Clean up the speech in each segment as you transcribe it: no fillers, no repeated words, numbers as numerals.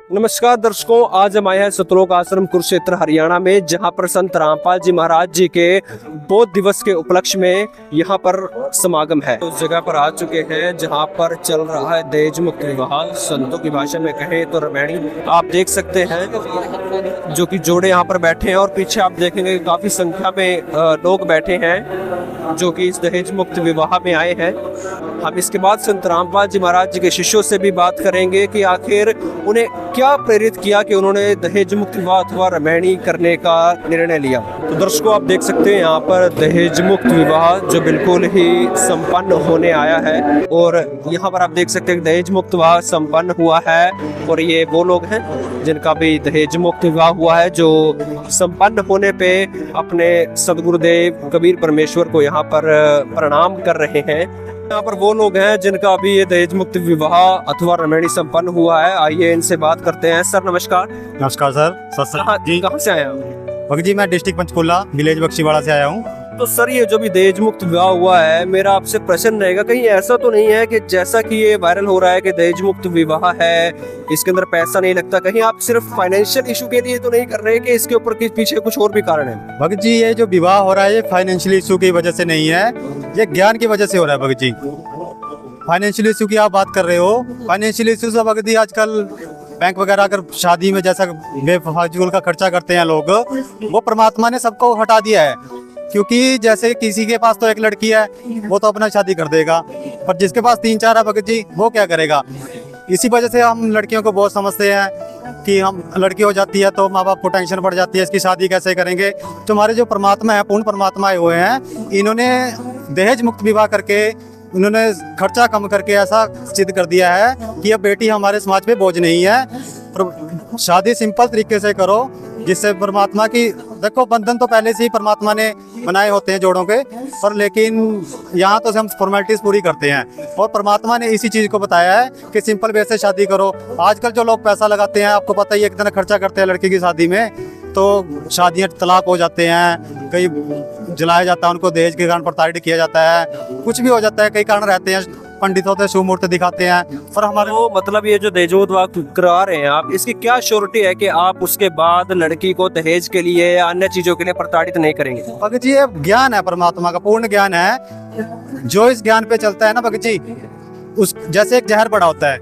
नमस्कार दर्शकों, आज हम आए हैं सतलोक आश्रम कुरुक्षेत्र हरियाणा में, जहां पर संत रामपाल जी महाराज जी के बोध दिवस के उपलक्ष्य में यहां पर समागम है। उस जगह पर आ चुके हैं जहां पर चल रहा है दहेज मुक्त विवाह, संतों की भाषा में कहें तो रामायणी। आप देख सकते हैं जो कि जोड़े यहाँ पर बैठे हैं और पीछे आप देखेंगे काफी संख्या में लोग बैठे हैं जो कि इस दहेज मुक्त विवाह में आए हैं। हम इसके बाद संत रामपाल जी महाराज जी के शिष्यों से भी बात करेंगे कि आखिर उन्हें क्या प्रेरित किया कि उन्होंने दहेज मुक्त विवाह अथवा रामायणी करने का निर्णय लिया। तो दर्शकों, आप देख सकते हैं यहाँ पर दहेज मुक्त विवाह जो बिल्कुल ही संपन्न होने आया है और यहाँ पर आप देख सकते हैं दहेज मुक्त विवाह संपन्न हुआ है और ये वो लोग हैं जिनका भी दहेज मुक्त विवाह हुआ है, जो संपन्न होने पे अपने सदगुरुदेव कबीर परमेश्वर को यहाँ पर प्रणाम कर रहे हैं। यहाँ पर वो लोग हैं जिनका अभी ये दहेज मुक्त विवाह अथवा रामायणी संपन्न हुआ है। आइए इनसे बात करते हैं। सर नमस्कार। नमस्कार सर। जी, कहाँ से आए हैं? भगत जी, मैं डिस्ट्रिक्ट पंचकुला विलेज बख्शीवाड़ा से आया हूँ। तो सर, ये जो भी दहेज मुक्त विवाह हुआ है, मेरा आपसे प्रश्न रहेगा, कहीं ऐसा तो नहीं है कि जैसा कि ये वायरल हो रहा है कि दहेज मुक्त विवाह है, इसके अंदर पैसा नहीं लगता, कहीं आप सिर्फ फाइनेंशियल इशू के लिए तो नहीं कर रहे कि इसके ऊपर के पीछे कुछ और भी कारण है? भगत जी, ये जो विवाह हो रहा है ये फाइनेंशियल इशू की वजह से नहीं है, ये ज्ञान की वजह से हो रहा है। भगत जी, फाइनेंशियल इशू की आप बात कर रहे हो। फाइनेंशियल इशू से भगत जी आजकल बैंक वगैरह अगर शादी में जैसा बेफाजूल का खर्चा करते हैं लोग, वो परमात्मा ने सबको हटा दिया है। क्योंकि जैसे किसी के पास तो एक लड़की है, वो तो अपना शादी कर देगा, पर जिसके पास 3-4 है भगत जी, वो क्या करेगा। इसी वजह से हम लड़कियों को बहुत समझते हैं कि हम लड़की हो जाती है तो माँ बाप को टेंशन बढ़ जाती है, इसकी शादी कैसे करेंगे। तो हमारे जो परमात्मा है, पूर्ण परमात्मा आए हुए हैं, इन्होंने दहेज मुक्त विवाह करके उन्होंने खर्चा कम करके ऐसा सिद्ध कर दिया है कि अब बेटी हमारे समाज पे बोझ नहीं है। शादी सिंपल तरीके से करो, जिससे परमात्मा की देखो बंधन तो पहले से ही परमात्मा ने बनाए होते हैं जोड़ों के, पर लेकिन यहाँ तो हम फॉर्मेलिटीज पूरी करते हैं और परमात्मा ने इसी चीज़ को बताया है कि सिंपल वे से शादी करो। आजकल जो लोग पैसा लगाते हैं, आपको पता ही है कितना खर्चा करते हैं लड़की की शादी में, तो शादियाँ तलाक हो जाते हैं, कई जलाया जाता है उनको, दहेज के कारण प्रताड़ित किया जाता है, कुछ भी हो जाता है, कई कारण रहते हैं। पंडित होते हैं, शुभ मुहूर्त दिखाते हैं, पर हमारे तो मतलब ये जो दहेज विवाह करा रहे हैं आप, इसकी क्या श्योरिटी है कि आप उसके बाद लड़की को दहेज के लिए या अन्य चीजों के लिए प्रताड़ित नहीं करेंगे? भगत जी, ये ज्ञान है, परमात्मा का पूर्ण ज्ञान है। जो इस ज्ञान पे चलता है ना भगत जी, उस जैसे एक जहर पड़ा होता है,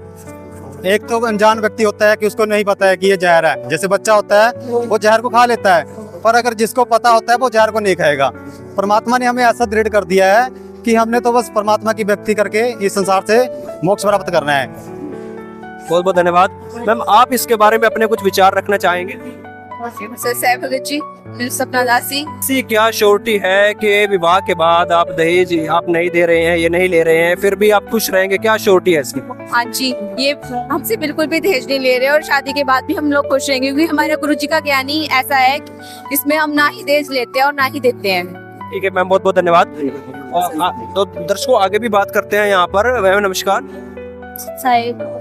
एक तो अनजान व्यक्ति होता है कि उसको नहीं पता है कि ये जहर है। जैसे बच्चा होता है वो जहर को खा लेता है, पर अगर जिसको पता होता है वो जहर को नहीं खाएगा। परमात्मा ने हमें ऐसा दृढ़ कर दिया है कि हमने तो बस परमात्मा की भक्ति करके इस संसार से मोक्ष प्राप्त करना है। बहुत बहुत धन्यवाद। मैम, आप इसके बारे में अपने कुछ विचार रखना चाहेंगे? भगत जी, सपना दासी। क्या श्योरिटी है कि विवाह के बाद आप दहेज आप नहीं दे रहे हैं, ये नहीं ले रहे हैं, फिर भी आप खुश रहेंगे? क्या श्योरिटी है इसकी? हाँ जी, ये हमसे बिल्कुल भी दहेज नहीं ले रहे और शादी के बाद भी हम लोग खुश रहेंगे, क्योंकि हमारे गुरु जी का ज्ञान ही ऐसा है कि इसमें हम ना ही दहेज लेते हैं और ना ही देते हैं। ठीक है मैम, बहुत बहुत धन्यवाद। तो दर्शकों, आगे भी बात करते हैं यहाँ पर। मैम नमस्कार।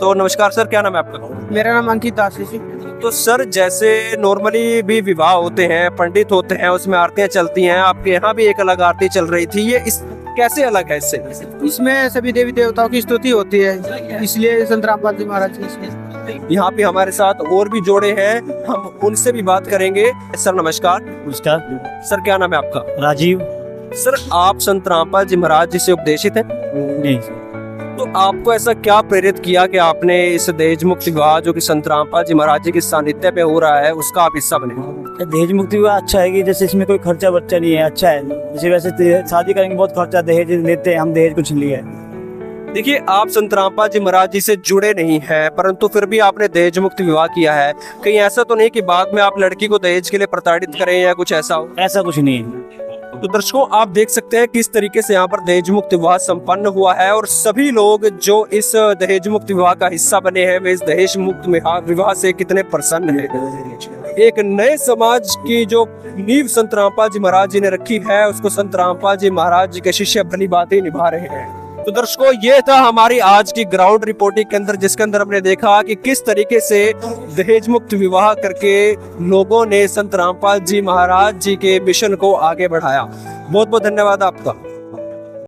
तो नमस्कार सर, क्या नाम है आपका? मेरा नाम अंकित दास है। तो सर, जैसे नॉर्मली भी विवाह होते हैं, पंडित होते हैं, उसमें आरतियां चलती हैं, आपके यहाँ भी एक अलग आरती चल रही थी, ये इस कैसे अलग है इससे? इसमें सभी देवी देवताओं की स्तुति होती है, इसलिए संत रामपाल जी महाराज की। यहाँ पे हमारे साथ और भी जोड़े हैं, हम उनसे भी बात करेंगे। सर नमस्कार। नमस्कार सर, क्या नाम है आपका? राजीव। सर, आप संत रामपाल जी महाराज जी से उपदेशित हैं? नहीं। तो आपको ऐसा क्या प्रेरित किया कि आपने इस दहेज मुक्त विवाह जो कि संत रामपाल जी महाराज जी के सानिध्य में हो रहा है, उसका आप हिस्सा बने? दहेज मुक्ति विवाह अच्छा है कि जैसे इसमें कोई खर्चा बच्चा नहीं है, अच्छा है। जैसे वैसे शादी करेंगे बहुत खर्चा, दहेज लेते हैं हम, दहेज कुछ नहीं है। देखिए, आप संत रामपाल जी महाराज जी से जुड़े नहीं हैं, परंतु फिर भी आपने दहेज मुक्त विवाह किया है। कहीं ऐसा तो नहीं कि बाद में आप लड़की को दहेज के लिए प्रताड़ित करें या कुछ ऐसा हो? ऐसा कुछ नहीं है। तो दर्शकों, आप देख सकते हैं किस तरीके से यहाँ पर दहेज मुक्त विवाह संपन्न हुआ है और सभी लोग जो इस दहेज मुक्त विवाह का हिस्सा बने हैं, वे इस दहेज मुक्त विवाह से कितने प्रसन्न हैं। एक नए समाज की जो नींव संत रामपाल जी महाराज जी ने रखी है, उसको संत रामपाल जी महाराज जी के शिष्य भली बातें निभा रहे हैं। तो दर्शकों, ये था हमारी आज की ग्राउंड रिपोर्टिंग के अंदर, जिसके अंदर हमने देखा कि किस तरीके से दहेज मुक्त विवाह करके लोगों ने संत रामपाल जी महाराज जी के मिशन को आगे बढ़ाया। बहुत बहुत धन्यवाद आपका।